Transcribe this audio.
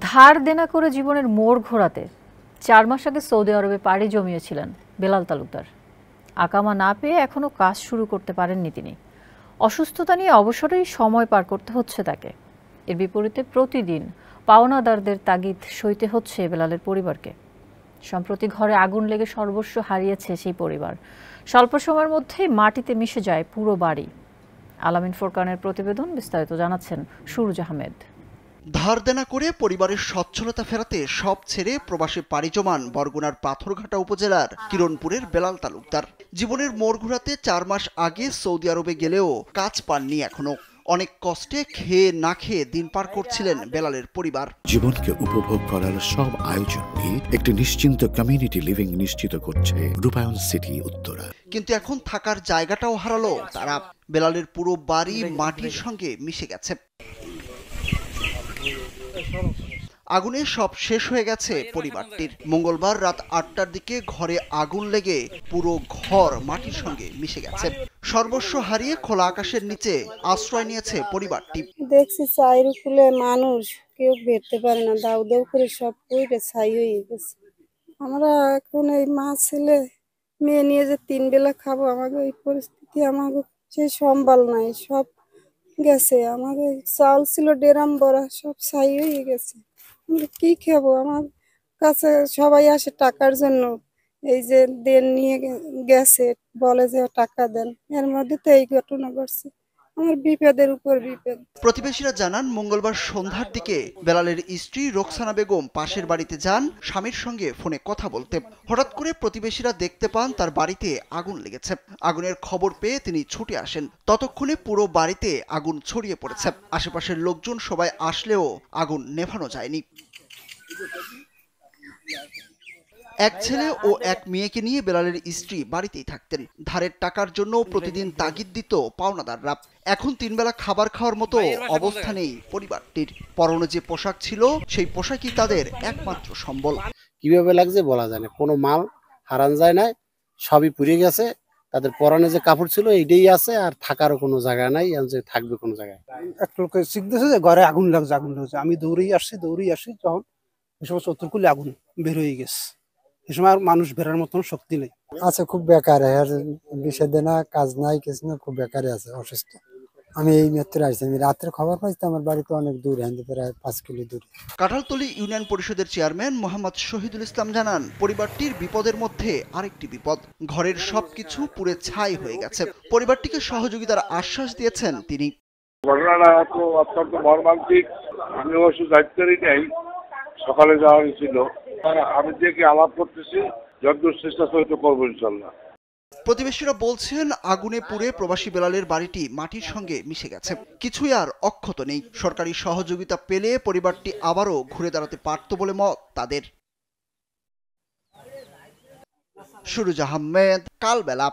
ধার দেনা করে জীবনের মোড় ঘোরাতে 4 মাস আগে সৌদি আরবে পাড়ি জমিয়েছিলেন বেলাল তালুকদার। আকামা না পেয়ে এখনো কাজ শুরু করতে পারেননি তিনি। অসুস্থতা নিয়ে অবসরেই সময় পার করতে হচ্ছে তাকে। এর বিপরীতে প্রতিদিন পাওনাদারদের তাগিদ সইতে হচ্ছে বেলালের পরিবারকে। সম্প্রতি ঘরে আগুন লেগে সর্বস্ব হারিয়েছে সেই পরিবার। স্বল্প সময়ের মধ্যেই মাটিতে মিশে যায় পুরো বাড়ি। আলামিন ফোরকানের প্রতিবেদন, বিস্তারিত জানাচ্ছেন সুরুজ আহমেদ। ধার দেনা করে পরিবারের সচ্ছলতা ফেরাতে সব ছেড়ে প্রবাসে পাড়ি জমান বরগুনার পাথরঘাটা উপজেলার কিরণপুরের বেলাল তালুকদার। জীবনের মোড় ঘোরাতে 4 মাস আগে সৌদি আরবে গেলেও কাজ পাননি এখনো। অনেক কষ্টে খেয়ে না খেয়ে দিন পার করছিলেন বেলালের পরিবার। জীবনকে উপভোগ করার সব আয়োজনকে একটি নিশ্চিন্ত কমিউনিটি লিভিং নিশ্চিত করছে রূপায়ণ সিটি উত্তরা। কিন্তু এখন থাকার জায়গাটাও হারালো তারা। বেলালের পুরো বাড়ি মাটির সঙ্গে মিশে গেছে। আগুনে সব শেষ হয়ে গেছে পরিবারটির। মঙ্গলবার রাত 8টার দিকে ঘরে আগুন লেগে পুরো ঘর মাটির সঙ্গে মিশে গেছে। সর্বস্ব হারিয়ে খোলা আকাশের নিচে আশ্রয় নিয়েছে পরিবারটি। দেখছি চাইর কুলে মানুষ কেউ বেরতে পারে না, দাউ দাউ করে সব পুড়ে ছাই হয়ে গেছে। আমরা এখন এই মা ছেলে মেয়ে নিয়ে যে 3 বেলা খাবো, আমাকে এই পরিস্থিতি আমাকে সে সম্বল নাই, সব গেছে। আমাকে চাউল ছিল ডেরাম ভরা, সব ছাই হয়ে গেছে। আমরা কি খাবো? আমার কাছে সবাই আসে টাকার জন্য, এই যে দেন নিয়ে গেছে, বলে যে টাকা দেন। এর মধ্যে তো এই ঘটনা ঘটছে। আমার বিপদের উপর বিপদ। প্রতিবেশীরা জানান, মঙ্গলবার সন্ধ্যার দিকে বেলালের স্ত্রী রোকসানা বেগম পাশের বাড়িতে যান স্বামীর সঙ্গে ফোনে কথা বলতে। হঠাৎ করে প্রতিবেশীরা দেখতে পান তার বাড়িতে আগুন লেগেছে। আগুনের খবর পেয়ে তিনি ছুটে আসেন। ততক্ষণে পুরো বাড়িতে আগুন ছড়িয়ে পড়েছে। আশেপাশের লোকজন সবাই আসলেও আগুন নেভানো যায়নি। এক ছেলে ও এক মেয়েকে নিয়ে বেলালের স্ত্রী বাড়িতেই থাকতেন। ধারের টাকার জন্য প্রতিদিন তাগিদ দিত পাওনাদাররা। এখন 3 বেলা খাবার খাওয়ার মতো অবস্থা নেই পরিবারটির। পরনে যে পোশাক ছিল সেই পোশাকই তাদের একমাত্র সম্বল। কিভাবে লাগছে বলা যায় না, কোনো মাল হারান যায় না, সবই পুড়ে গেছে। তাদের পরনে যে কাপড় ছিল এইটাই আছে, আর থাকারও কোনো জায়গা নাই, যে থাকবে কোনো জায়গায়। একটা লোকে শিখতেছে যে ঘরে আগুন লাগছে। আমি দৌড়েই আসছি যখন এই সময় চতুর্কুলে আগুন বের হয়ে গেছে। এই সময় আর মানুষ বেরার মতন শক্তি নেই। আচ্ছা, খুব বেকার, আর বিষে দেনা কাজ নাই, কিছু না, খুব বেকারে আছে, অসুস্থ। আমি এই মাত্র আসছি, আমি রাতের খবর পাইছি আমার বাড়িতে অনেক দূর, প্রায় 5 কিলো দূরে। কাঁঠালতলী ইউনিয়ন পরিষদের চেয়ারম্যান মোহাম্মদ শহীদুল ইসলাম জানান, পরিবারটির বিপদের মধ্যে আরেকটি বিপদ। ঘরের সবকিছু পুড়ে ছাই হয়ে গেছে। পরিবারটিকে সহযোগিতার আশ্বাস দিয়েছেন তিনি। ঘটনাটা তো অত্যন্ত মর্মান্তিক। আমি অবশ্য দায়িত্বেরই নেই, সকালে যাওয়া হয়েছিল। আমি দেখে আলাপ করতেছি, যতদূর চেষ্টা করবো ইনশাল্লাহ। প্রতিবেশীরা বলছেন, আগুনে পুড়ে প্রবাসী বেলালের বাড়িটি মাটির সঙ্গে মিশে গেছে। কিছুই আর অক্ষত নেই। সরকারি সহযোগিতা পেলে পরিবারটি আবারও ঘুরে দাঁড়াতে পারত বলে মত তাদের। সুরুজ আহমেদ, কালবেলা।